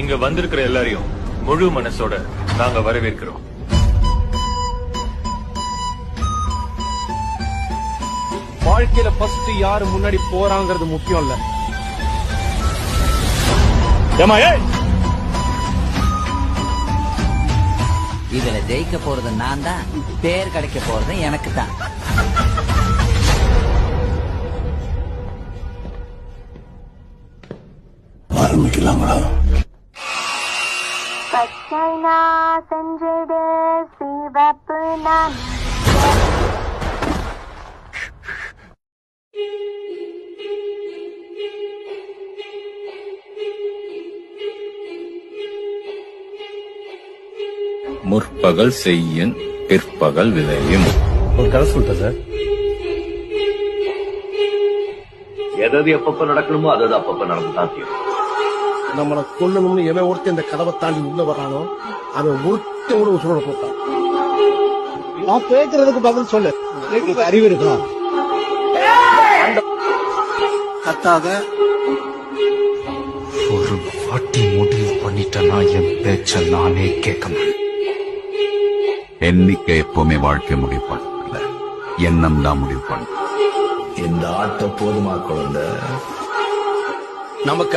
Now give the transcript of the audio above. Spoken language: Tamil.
இங்க வந்திருக்கிற எல்லாரையும் முழு மனசோட நாங்க வரவேற்கிறோம். வாழ்க்கையில ஃபர்ஸ்ட் யாரு முன்னாடி போறாங்கிறது முக்கியம் இல்ல. இதுல ஜெயிக்க போறது நான் தான், பேர் கிடைக்க போறது எனக்கு தான். ஆரம்பிக்கலாங்களா? பச்சை நான் செஞ்சிடு சிவப்பு நான். முற்பகல் செய்யின் பிற்பகல் விளையும். ஒரு கதை சொல்லிட்டேன் சார். எதாவது எப்பப்ப நடக்கணுமோ அது அப்பப்ப நடந்துதான் தீரும். நம்மளை கொல்லணும்னு எவன் ஒருத்தன் இந்த கதவை தாண்டி உள்ள வரானோ அவன் ஒருத்தன் கூட உசுரோட போட்டான். நான் கேட்கறதுக்கு பதில் சொல்லு. அறிவு இருக்கா? கத்தாத. ஒரு வாட்டி முடிவு பண்ணிட்டேன்னா என் பேச்ச நானே கேட்க மாட்டேன். எண்ணிக்கை எப்பவுமே வாழ்க்கை முடிவு பண்ணல, எண்ணம் தான் முடிவு பண்ண. இந்த ஆட்டம் போதுமா குழந்தை? நமக்கு